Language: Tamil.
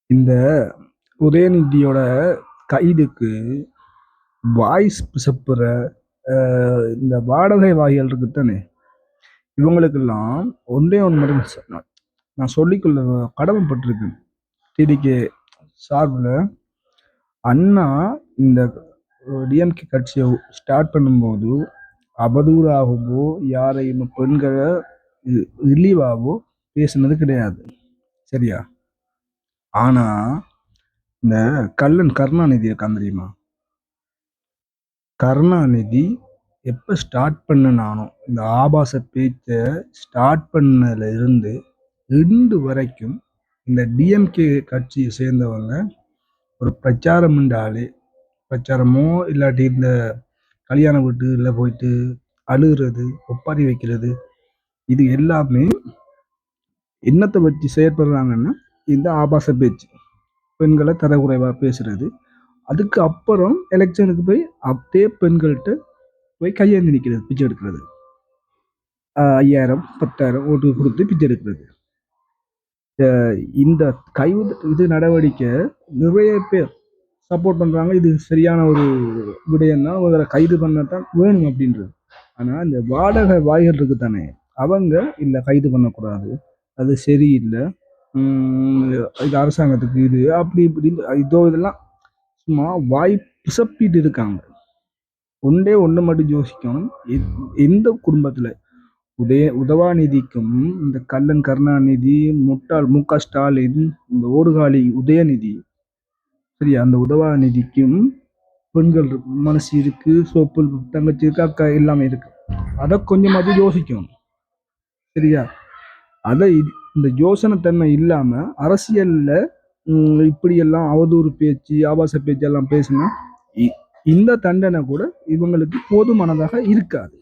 இந்த உதயநிதியோட கைதுக்கு வாய்ஸ் பிசப்புற இந்த வாடகை வாய்கள் இருக்குத்தானே, இவங்களுக்கெல்லாம் ஒன்றே ஒன்று மட்டும் நான் சொல்லிக்கொள்ள கடமைப்பட்டிருக்கேன். டிடிகே சார்பில் அண்ணா இந்த டிஎம்கே கட்சியை ஸ்டார்ட் பண்ணும்போது அவதூறாகவோ யாரையும் பெண்களை இழிவாகவோ பேசுனது கிடையாது, சரியா? ஆனா இந்த கள்ளன் கருணாநிதி இருக்கான் தெரியுமா? கருணாநிதி எப்போ ஸ்டார்ட் பண்ணனானோ இந்த ஆபாச பேச்சை ஸ்டார்ட் பண்ணதுல இருந்து இன்று வரைக்கும் இந்த டிஎம்கே கட்சியை சேர்ந்தவங்க ஒரு பிரச்சாரம் என்றாலே, பிரச்சாரமோ இல்லாட்டி இந்த கல்யாண வீட்டுல போயிட்டு அழுகிறது, ஒப்பாரி வைக்கிறது, இது எல்லாமே என்னத்தை வச்சு செயற்படுறாங்கன்னா இந்த ஆபாச பேச்சு, பெண்களை தரக்குறைவா பேசுறது. அதுக்கு அப்புறம் எலெக்ஷனுக்கு போய் அப்படியே பெண்கள்கிட்ட போய் கையேந்தி நிற்கிறது, பிச்சை எடுக்கிறது, 5000 10,000 ஓட்டு கொடுத்து பிச்சை எடுக்கிறது. இந்த இது நடவடிக்கை நிறைய பேர் சப்போர்ட் பண்றாங்க. இது சரியான ஒரு விடயம் தான், ஒரு கைது பண்ணத்தான் வேணும் அப்படின்றது. ஆனா இந்த வாடகை வாய்கள் இருக்கு தானே, அவங்க இல்லை கைது பண்ணக்கூடாது, அது சரியில்லை, இது அரசாங்கத்துக்கு இது அப்படி இப்படி இதெல்லாம் சும்மா வாய் பிசப்பிட்டு இருக்காங்க. ஒன்றே ஒன்று மட்டும் யோசிக்கணும், எந்த குடும்பத்துல உதவாநிதிக்கும் இந்த கள்ளன் கருணாநிதி, முட்டாள் மு.க. ஸ்டாலின், இந்த ஓடுகாலி உதயநிதி, சரியா, அந்த உதவாநிதிக்கும் பெண்கள் மனசு இருக்கு, சோப்பு தங்கச்சி இருக்கு, அக்கா எல்லாமே இருக்கு. அதை கொஞ்சமாவது யோசிக்கணும், சரியா? அதை இந்த யோசனைத்தன்மை இல்லாம அரசியல்ல இப்படியெல்லாம் அவதூறு பேச்சு, ஆபாச பேச்சு எல்லாம் பேசினா இந்த தண்டனை கூட இவங்களுக்கு போதுமானதாக இருக்காது.